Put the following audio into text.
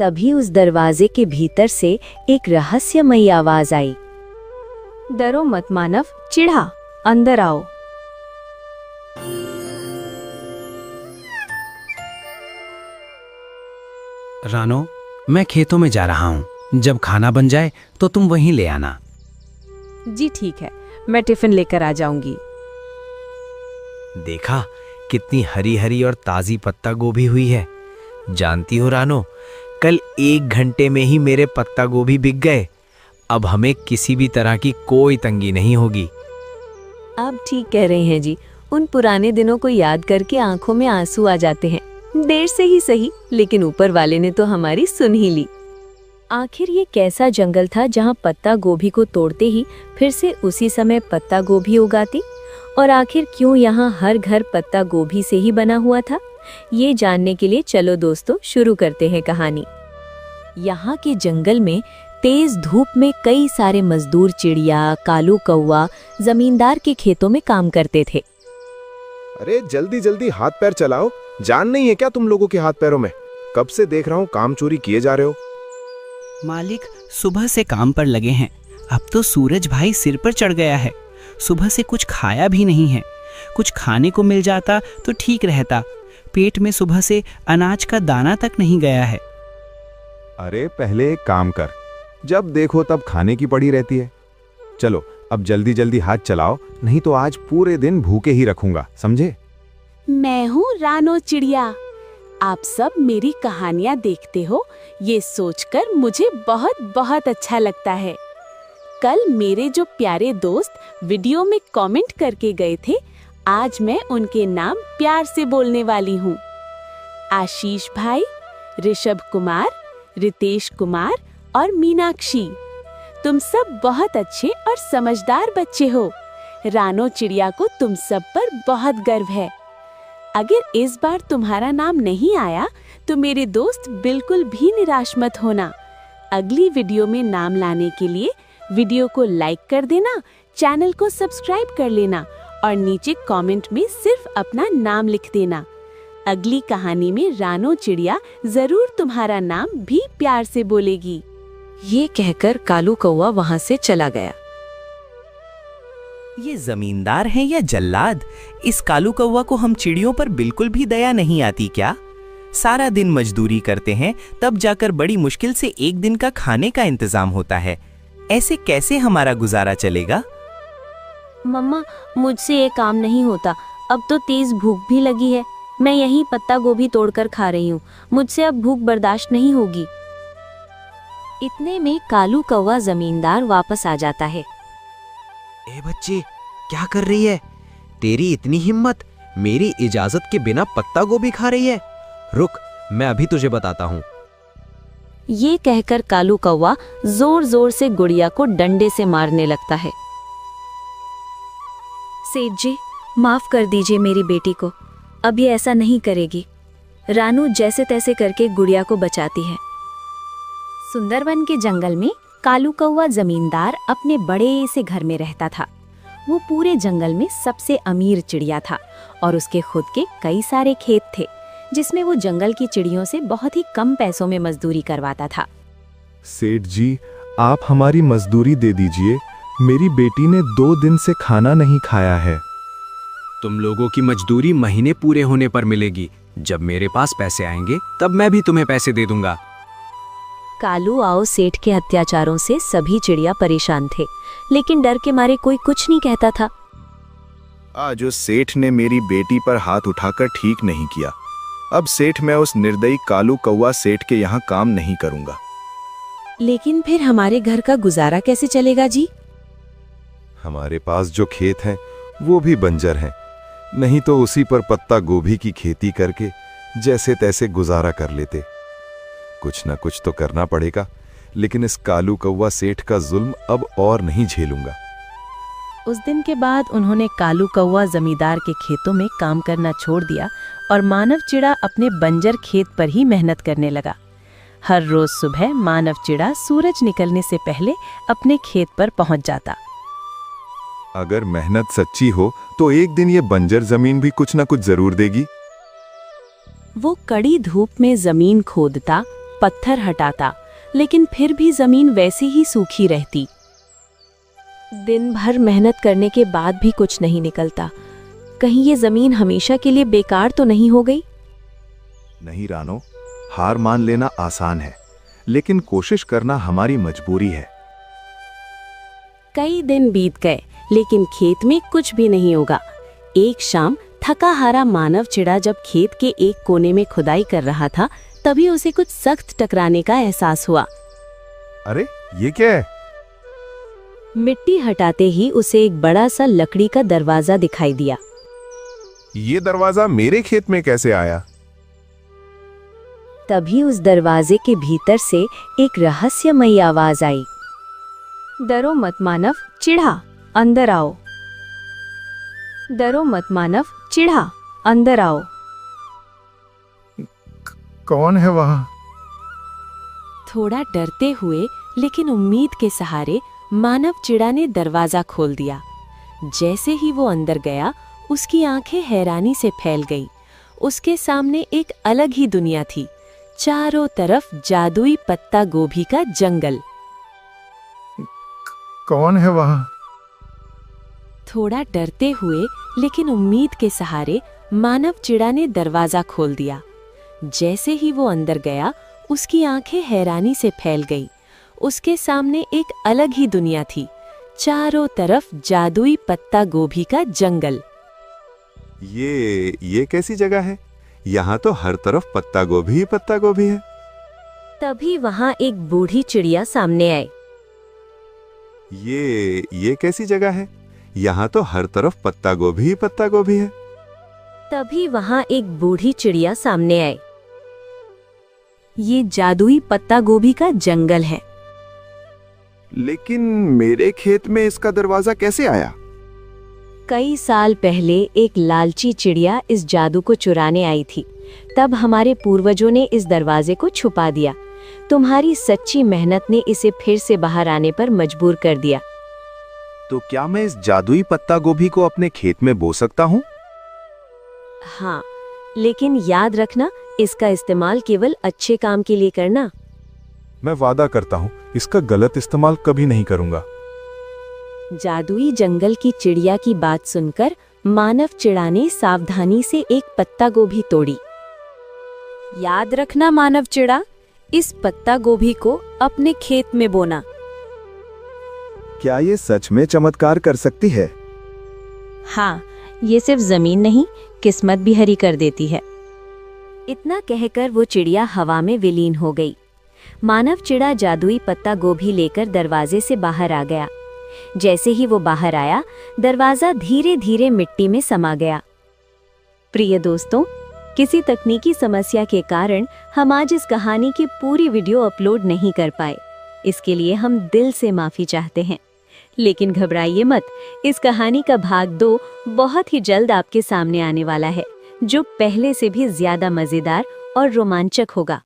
तभी उस दरवाजे के भीतर से एक रहस्यमयी आवाज आई। डरो मत मानव चिढ़ा, अंदर आओ। रानो, मैं खेतों में जा रहा हूँ। जब खाना बन जाए तो तुम वहीं ले आना। जी ठीक है, मैं टिफिन लेकर आ जाऊंगी। देखा कितनी हरी हरी और ताजी पत्ता गोभी हुई है। जानती हो रानो, कल 1 घंटे में ही मेरे पत्ता गोभी बिक गए। अब हमें किसी भी तरह की कोई तंगी नहीं होगी। आप ठीक कह रहे हैं जी। उन पुराने दिनों को याद करके आंखों में आंसू आ जाते हैं। देर से ही सही, लेकिन ऊपर वाले ने तो हमारी सुन ही ली। आखिर ये कैसा जंगल था जहाँ पत्ता गोभी को तोड़ते ही फिर से उसी समय पत्ता गोभी उगाती? और आखिर क्यों यहाँ हर घर पत्ता गोभी से ही बना हुआ था? ये जानने के लिए चलो दोस्तों शुरू करते हैं कहानी। यहाँ के जंगल में तेज धूप में कई सारे मजदूर चिड़िया, कालू कौवा जमींदार के खेतों में काम करते थे। अरे जल्दी जल्दी हाथ पैर चलाओ, जान नहीं है क्या तुम लोगों के हाथ पैरों में? कब से देख रहा हूँ काम चोरी किए जा रहे हो। मालिक सुबह से काम पर लगे हैं। अब तो सूरज भाई सिर पर चढ़ गया है। सुबह से कुछ खाया भी नहीं है। कुछ खाने को मिल जाता तो ठीक रहता। पेट में सुबह से अनाज का दाना तक नहीं गया है। अरे पहले एक काम कर, जब देखो तब खाने की पड़ी रहती है। चलो अब जल्दी जल्दी हाथ चलाओ, नहीं तो आज पूरे दिन भूखे ही रखूंगा, समझे? मैं हूँ रानो चिड़िया। आप सब मेरी कहानियाँ देखते हो, ये सोचकर मुझे बहुत बहुत अच्छा लगता है। कल मेरे जो प्यारे दोस्त वीडियो में कमेंट करके गए थे, आज मैं उनके नाम प्यार से बोलने वाली हूँ। आशीष भाई, ऋषभ कुमार, रितेश कुमार और मीनाक्षी, तुम सब बहुत अच्छे और समझदार बच्चे हो। रानो चिड़िया को तुम सब पर बहुत गर्व है। अगर इस बार तुम्हारा नाम नहीं आया तो मेरे दोस्त बिल्कुल भी निराश मत होना। अगली वीडियो में नाम लाने के लिए वीडियो को लाइक कर देना, चैनल को सब्सक्राइब कर लेना और नीचे कमेंट में सिर्फ अपना नाम लिख देना। अगली कहानी में रानो चिड़िया जरूर तुम्हारा नाम भी प्यार से बोलेगी। ये कहकर कालू कौवा वहाँ से चला गया। ये जमींदार हैं या जल्लाद? इस कालू कौवा को हम चिड़ियों पर बिल्कुल भी दया नहीं आती क्या? सारा दिन मजदूरी करते हैं, तब जाकर बड़ी मुश्किल से एक दिन का खाने का इंतजाम होता है। ऐसे कैसे हमारा गुजारा चलेगा? मम्मा, मुझसे ये काम नहीं होता। अब तो तेज भूख भी लगी है। मैं यही पत्ता गोभी तोड़कर खा रही हूँ। मुझसे अब भूख बर्दाश्त नहीं होगी। इतने में कालू कौवा जमींदार वापस आ जाता है। ए बच्चे, क्या कर रही है? तेरी इतनी हिम्मत, मेरी इजाजत के बिना पत्ता गोभी खा रही है? रुक, मैं अभी तुझे बताता हूँ। ये कहकर कालू कौवा जोर जोर से गुड़िया को डंडे से मारने लगता है। सेठ जी, माफ कर दीजिए मेरी बेटी को। अब ये ऐसा नहीं करेगी। रानू जैसे तैसे करके गुड़िया को बचाती है। सुंदरवन के जंगल में कालू कौवा जमींदार अपने बड़े से घर में रहता था। वो पूरे जंगल में सबसे अमीर चिड़िया था और उसके खुद के कई सारे खेत थे, जिसमें वो जंगल की चिड़ियों से बहुत ही कम पैसों में मजदूरी करवाता था। सेठ जी, आप हमारी मजदूरी दे दीजिए। मेरी बेटी ने 2 दिन से खाना नहीं खाया है। तुम लोगों की मजदूरी महीने पूरे होने पर मिलेगी। जब मेरे पास पैसे आएंगे तब मैं भी तुम्हें पैसे दे दूंगा। कालू आओ सेठ के अत्याचारों से सभी चिड़िया परेशान थे, लेकिन डर के मारे कोई कुछ नहीं कहता था। आज उस सेठ ने मेरी बेटी पर हाथ उठाकर ठीक नहीं किया। अब सेठ, मैं उस निर्दयी कालू कौवा सेठ के यहाँ काम नहीं करूंगा। लेकिन फिर हमारे घर का गुजारा कैसे चलेगा जी? हमारे पास जो खेत हैं वो भी बंजर हैं, नहीं तो उसी पर पत्ता गोभी की खेती करके जैसे तैसे गुजारा कर लेते। कुछ ना कुछ तो करना पड़ेगा, लेकिन इस कालू कौवा सेठ का जुल्म अब और नहीं झेलूंगा। उस दिन के बाद उन्होंने कालू कौवा जमींदार के खेतों में काम करना छोड़ दिया और मानव चिड़ा अपने बंजर खेत पर ही मेहनत करने लगा। हर रोज सुबह मानव चिड़ा सूरज निकलने से पहले अपने खेत पर पहुंच जाता। अगर मेहनत सच्ची हो तो एक दिन ये बंजर जमीन भी कुछ ना कुछ जरूर देगी। वो कड़ी धूप में जमीन खोदता, पत्थर हटाता, लेकिन फिर भी जमीन वैसी ही सूखी रहती। दिन भर मेहनत करने के बाद भी कुछ नहीं निकलता। कहीं ये जमीन हमेशा के लिए बेकार तो नहीं हो गई? नहीं रानो, हार मान लेना आसान है, लेकिन कोशिश करना हमारी मजबूरी है। कई दिन बीत गए, लेकिन खेत में कुछ भी नहीं होगा। एक शाम थका हारा मानव चिड़ा जब खेत के एक कोने में खुदाई कर रहा था, तभी उसे कुछ सख्त टकराने का एहसास हुआ। अरे ये क्या है? मिट्टी हटाते ही उसे एक बड़ा सा लकड़ी का दरवाजा दिखाई दिया। ये दरवाजा मेरे खेत में कैसे आया? तभी उस दरवाजे के भीतर से एक रहस्यमयी आवाज आई। डरो मत मानव चिढ़ा, अंदर आओ। डरो मत मानव चिढ़ा, अंदर आओ। कौन है वहाँ? थोड़ा डरते हुए लेकिन उम्मीद के सहारे मानव चिड़ा ने दरवाजा खोल दिया। जैसे ही वो अंदर गया, उसकी आंखें हैरानी से फैल गई। उसके सामने एक अलग ही दुनिया थी। चारों तरफ जादुई पत्ता गोभी का जंगल। कौन है वहाँ? थोड़ा डरते हुए लेकिन उम्मीद के सहारे मानव चिड़ा ने दरवाजा खोल दिया। जैसे ही वो अंदर गया, उसकी आंखें हैरानी से फैल गई। उसके सामने एक अलग ही दुनिया थी। चारों तरफ जादुई पत्ता गोभी का जंगल। ये कैसी जगह है? यहाँ तो हर तरफ पत्ता गोभी ही पत्ता गोभी है। तभी वहां एक बूढ़ी चिड़िया सामने आई। ये कैसी जगह है? यहाँ तो हर तरफ पत्ता गोभी ही पत्ता गोभी है। तभी वहां एक बूढ़ी चिड़िया सामने आई। ये जादुई पत्ता गोभी का जंगल है। लेकिन मेरे खेत में इसका दरवाजा कैसे आया? कई साल पहले एक लालची चिड़िया इस जादू को चुराने आई थी। तब हमारे पूर्वजों ने इस दरवाजे को छुपा दिया। तुम्हारी सच्ची मेहनत ने इसे फिर से बाहर आने पर मजबूर कर दिया। तो क्या मैं इस जादुई पत्ता गोभी को अपने खेत में बो सकता हूँ? हाँ, लेकिन याद रखना, इसका इस्तेमाल केवल अच्छे काम के लिए करना। मैं वादा करता हूँ, इसका गलत इस्तेमाल कभी नहीं करूँगा। जादुई जंगल की चिड़िया की बात सुनकर मानव चिड़ा ने सावधानी से एक पत्ता गोभी तोड़ी। याद रखना मानव चिड़ा, इस पत्ता गोभी को अपने खेत में बोना। क्या ये सच में चमत्कार कर सकती है? हाँ, ये सिर्फ जमीन नहीं, किस्मत भी हरी कर देती है। इतना कहकर वो चिड़िया हवा में विलीन हो गई। मानव चिड़ा जादुई पत्ता गोभी लेकर दरवाजे से बाहर आ गया। जैसे ही वो बाहर आया, दरवाजा धीरे धीरे मिट्टी में समा गया। प्रिय दोस्तों, किसी तकनीकी समस्या के कारण हम आज इस कहानी की पूरी वीडियो अपलोड नहीं कर पाए। इसके लिए हम दिल से माफी चाहते हैं। लेकिन घबराइए मत, इस कहानी का भाग 2 बहुत ही जल्द आपके सामने आने वाला है, जो पहले से भी ज्यादा मजेदार और रोमांचक होगा।